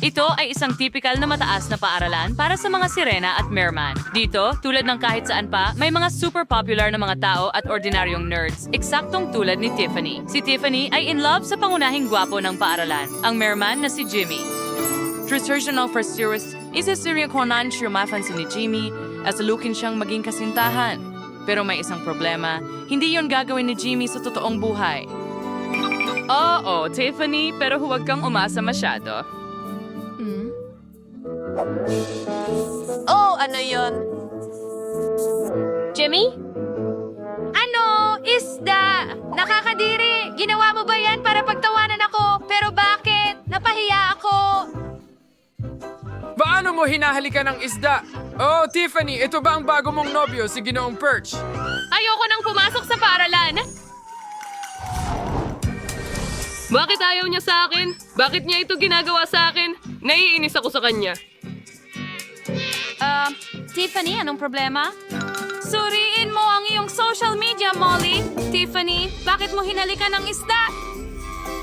Ito ay isang typical na mataas na paaralan para sa mga sirena at merman. Dito, tulad ng kahit saan pa, may mga super popular na mga tao at ordinaryong nerds, eksaktong tulad ni Tiffany. Si Tiffany ay in love sa pangunahing gwapo ng paaralan, ang merman na si Jimmy. Traditional for serious, isa serya konan siya mafansin ni Jimmy at salukin siyang maging kasintahan. Pero may isang problema, hindi yon gagawin ni Jimmy sa totoong buhay. Oo, Tiffany, pero huwag kang umasa masyado. Oh, ano yon? Jimmy? Ano? Isda! Nakakadiri! Ginawa mo ba yan para pagtawanan ako? Pero bakit? Napahiya ako! Paano mo hinahalikan ng isda? Oh, Tiffany, ito ba ang bago mong nobyo, si Ginoong Perch? Ayoko nang pumasok sa paaralan! Bakit ayaw niya sa akin? Bakit niya ito ginagawa sa akin? Naiinis ako sa kanya. Tiffany, anong problema? Suriin mo ang iyong social media, Molly! Tiffany, bakit mo hinalikan ang isda?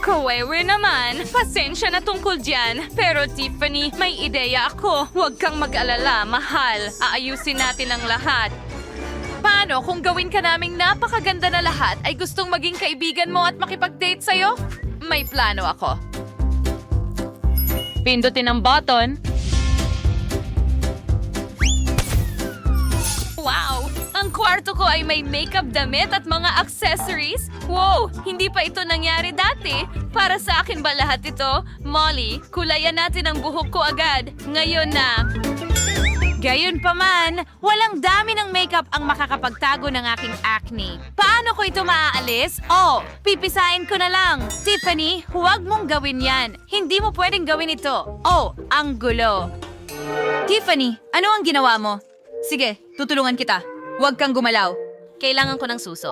Kawewe naman, pasensya na tungkol dyan. Pero Tiffany, may ideya ako. Huwag kang mag-alala, mahal. Aayusin natin ang lahat. Paano kung gawin ka naming napakaganda na lahat ay gustong maging kaibigan mo at makipag-date sa'yo? May plano ako. Pindutin ang button. Wow! Ang kwarto ko ay may makeup damit at mga accessories. Wow! Hindi pa ito nangyari dati. Para sa akin ba lahat ito? Molly, kulayan natin ang buhok ko agad. Ngayon na. Gayon pa man, walang dami ng makeup ang makakapagtago ng aking acne. Paano ko ito maaalis? Oh, pipisain ko na lang. Tiffany, huwag mong gawin yan. Hindi mo pwedeng gawin ito. Oh, ang gulo. Tiffany, ano ang ginawa mo? Sige, tutulungan kita. Huwag kang gumalaw. Kailangan ko ng suso.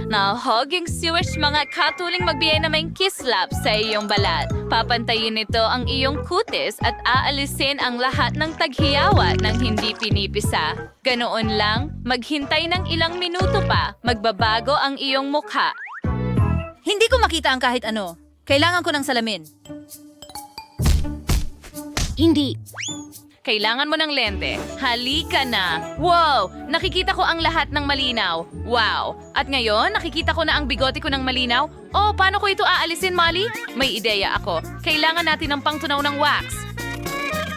Nahoging siwish mga katuling magbigay na may kislap sa iyong balat. Papantayin nito ang iyong kutis at aalisin ang lahat ng taghiyawa ng hindi pinipisa. Ganoon lang, maghintay ng ilang minuto pa, magbabago ang iyong mukha. Hindi ko makita ang kahit ano. Kailangan ko ng salamin. Hindi. Kailangan mo ng lente. Halika na. Wow! Nakikita ko ang lahat ng malinaw. Wow! At ngayon, nakikita ko na ang bigote ko ng malinaw. Oh, paano ko ito aalisin, Molly? May ideya ako. Kailangan natin ng pangtunaw ng wax.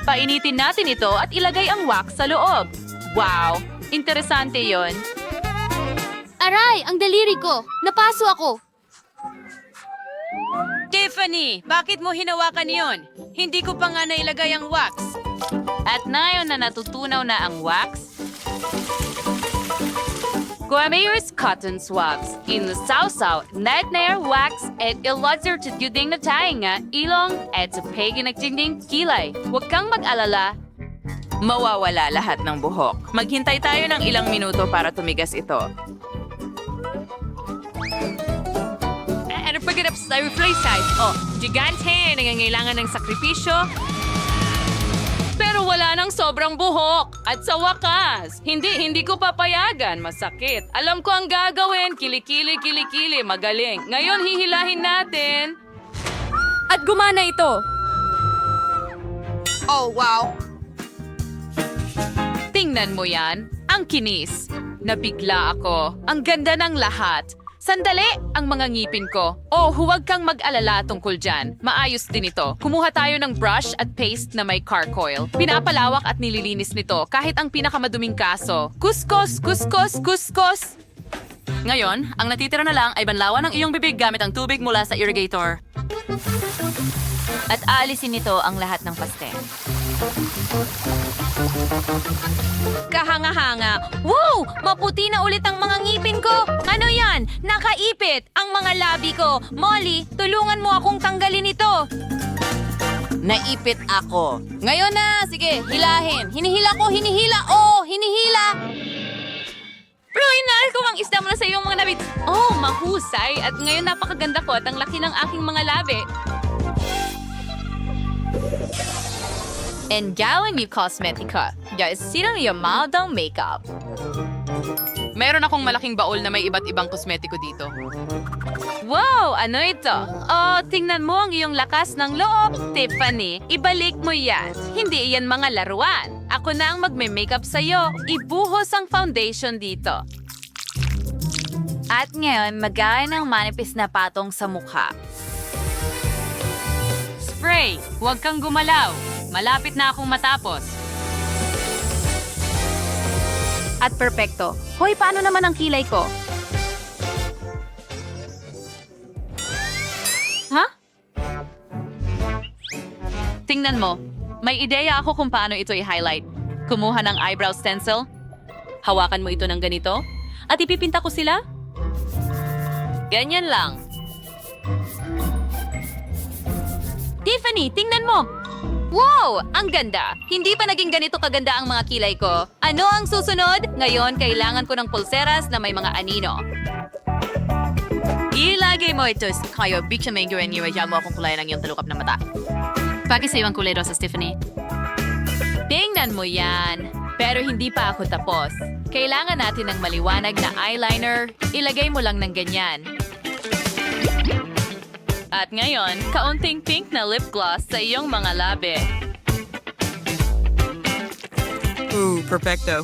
Painitin natin ito at ilagay ang wax sa loob. Wow! Interesante yon. Aray, ang daliri ko. Napaso ako. Tiffany, bakit mo hinawakan yon? Hindi ko pa nga nailagay ang wax. At ngayon na natutunaw na ang wax, Guamayers cotton swabs in the sausaw, nightmare wax at ilodzer to duding na tainga, ilong at sa paginagtinding kilay. Huwag kang mag-alala, mawawala lahat ng buhok. Maghintay tayo ng ilang minuto para tumigas ito. Ano pagkatap sa reflex size? Oh, gigante, nangangailangan ng sakripisyo. Pero wala nang sobrang buhok. At sa wakas, hindi ko papayagan. Masakit. Alam ko ang gagawin. Kilikili, kilikili. Magaling. Ngayon, hihilahin natin. At gumana ito. Oh, wow. Tingnan mo yan. Ang kinis. Nabigla ako. Ang ganda ng lahat. Sandali! Ang mga ngipin ko. Oh, huwag kang mag-alala tungkol dyan. Maayos din ito. Kumuha tayo ng brush at paste na may car coil. Pinapalawak at nililinis nito kahit ang pinakamaduming kaso. Kuskos, kuskos, kuskos! Ngayon, ang natitira na lang ay banlawan ng iyong bibig gamit ang tubig mula sa irrigator. At aalisin nito ang lahat ng paste. Kahanga-hanga. Wow! Maputi na ulit ang mga ngipin ko. Ano yan? Nakaipit ang mga labi ko. Molly, tulungan mo akong tanggalin ito. Naipit ako. Ngayon na, sige, hilahin. Hinihila ko, hinihila. Oh, hinihila. Roynal, kung ang isda mo na sa iyong mga nabit. Oh, mahusay. At ngayon napakaganda ko at ang laki ng aking mga labi. And gawin niyo cosmetica. Dahil sino yung maldang makeup. Meron akong malaking baul na may iba't ibang kosmetiko dito. Wow! Ano ito? Oh, tingnan mo ang iyong lakas ng loob, Tiffany. Ibalik mo yan. Hindi yan mga laruan. Ako na ang magme-makeup sa'yo. Ibuhos ang foundation dito. At ngayon, magaya ng manipis na patong sa mukha. Spray! Huwag kang gumalaw. Malapit na akong matapos. At perpekto. Hoy, paano naman ang kilay ko? Ha? Tingnan mo. May ideya ako kung paano ito i-highlight. Kumuha ng eyebrow stencil. Hawakan mo ito ng ganito. At ipipinta ko sila. Ganyan lang. Tiffany, tingnan mo! Wow! Ang ganda! Hindi pa naging ganito kaganda ang mga kilay ko. Ano ang susunod? Ngayon, kailangan ko ng pulseras na may mga anino. Ilagay mo ito sa kayo. Big siya may gawin niyo. Mo akong kulay ng iyong talukap na mata. Bagay sa iyong kulay sa Tiffany. Tingnan mo yan. Pero hindi pa ako tapos. Kailangan natin ng maliwanag na eyeliner. Ilagay mo lang ng ganyan. At ngayon, kaunting pink na lip gloss sa iyong mga labi. Ooh, perfecto.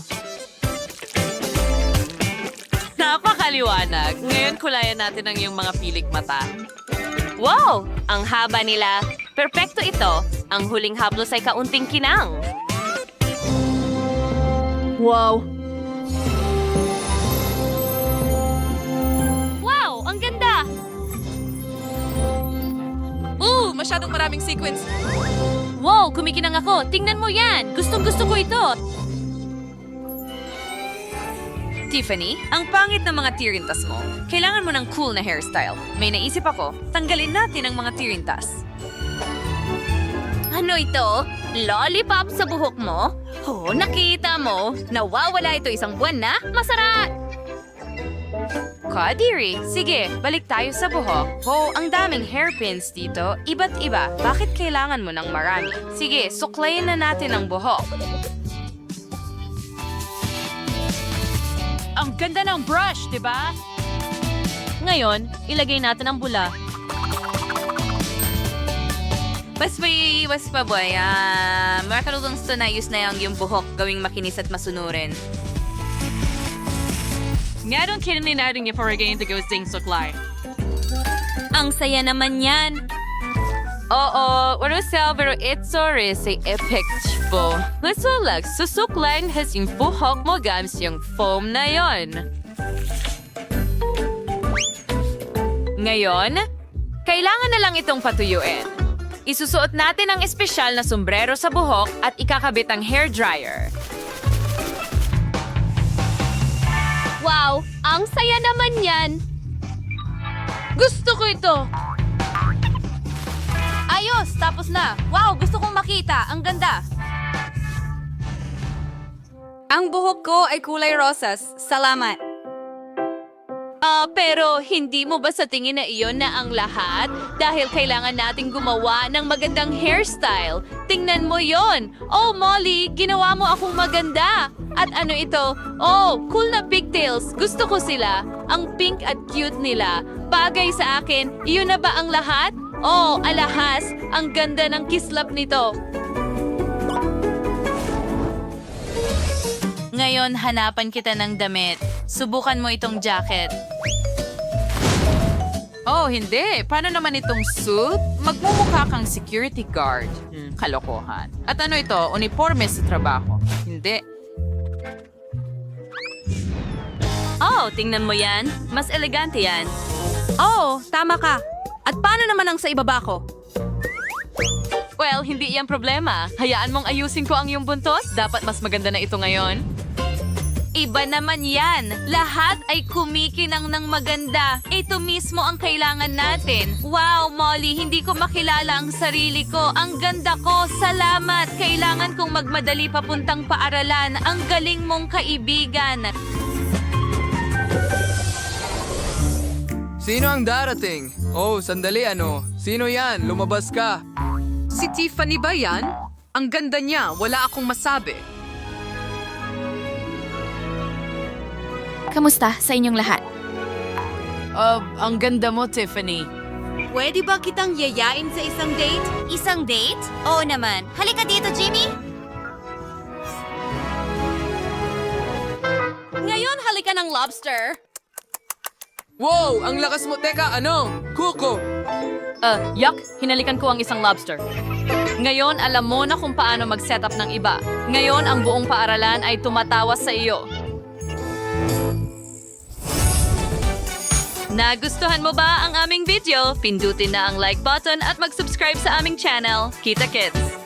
Napakaliwanag. Ngayon kulayan natin ang iyong mga pilik mata. Wow! Ang haba nila. Perpekto ito. Ang huling haplos ay kaunting kinang. Wow! Wow! Ang ganda! Masyadong maraming sequins. Wow! Kumikinang ako. Tingnan mo yan. Gustong-gusto ko ito. Tiffany, ang pangit ng mga tirintas mo. Kailangan mo ng cool na hairstyle. May naisip ako, tanggalin natin ang mga tirintas. Ano ito? Lollipop sa buhok mo? Oh, nakita mo? Nawawala ito isang buwan na? Masarap! Kadiri, sige, balik tayo sa buhok. Oh, ang daming hairpins dito. Iba't iba. Bakit kailangan mo ng marami? Sige, suklayin na natin ang buhok. Ang ganda ng brush, di ba? Ngayon, ilagay natin ang bula. Was pa boy. Makarulong sa nayos na yung buhok gawing makinis at masunurin. Ngayon kinin natin niya for again to go sing suklay. Ang saya naman yan. Oo, wala siya pero ito rin say effective. Let's relax, susuklayin has yung buhok mo gamit yung foam na yon. Ngayon, kailangan na lang itong patuyuin. Isusuot natin ang espesyal na sombrero sa buhok at ikakabit ang hair dryer. Wow! Ang saya naman yan! Gusto ko ito! Ayos! Tapos na! Wow! Gusto kong makita! Ang ganda! Ang buhok ko ay kulay rosas. Salamat! Pero hindi mo ba sa tingin na iyon na ang lahat? Dahil kailangan nating gumawa ng magandang hairstyle. Tingnan mo yon. Oh, Molly, ginawa mo akong maganda. At ano ito? Oh, cool na pigtails. Gusto ko sila. Ang pink at cute nila. Bagay sa akin. Iyon na ba ang lahat? Oh, alahas. Ang ganda ng kislap nito. Ngayon, hanapan kita ng damit. Subukan mo itong jacket. Oh, hindi. Paano naman itong suit? Magmumukha kang security guard. Kalokohan. At ano ito? Uniforme sa trabaho. Hindi. Oh, tingnan mo yan. Mas elegante yan. Oo, tama ka. At paano naman ang sa ibaba ko? Well, hindi yan problema. Hayaan mong ayusin ko ang iyong buntot. Dapat mas maganda na ito ngayon. Iba naman yan. Lahat ay kumikinang ng maganda. Ito mismo ang kailangan natin. Wow, Molly, hindi ko makilala ang sarili ko. Ang ganda ko. Salamat. Kailangan kong magmadali papuntang paaralan. Ang galing mong kaibigan. Sino ang darating? Oh, sandali ano? Sino yan? Lumabas ka. Si Tiffany ba yan? Ang ganda niya. Wala akong masabi. Kamusta sa inyong lahat? Ang ganda mo, Tiffany. Pwede ba kitang yayain sa isang date? Isang date? Oo naman. Halika dito, Jimmy! Ngayon, halika ng lobster. Wow! Ang lakas mo! Teka, ano? Kuko! Yak, hinalikan ko ang isang lobster. Ngayon, alam mo na kung paano mag-set up ng iba. Ngayon, ang buong paaralan ay tumatawas sa iyo. Nagustuhan mo ba ang aming video? Pindutin na ang like button at mag-subscribe sa aming channel. Kita Kits!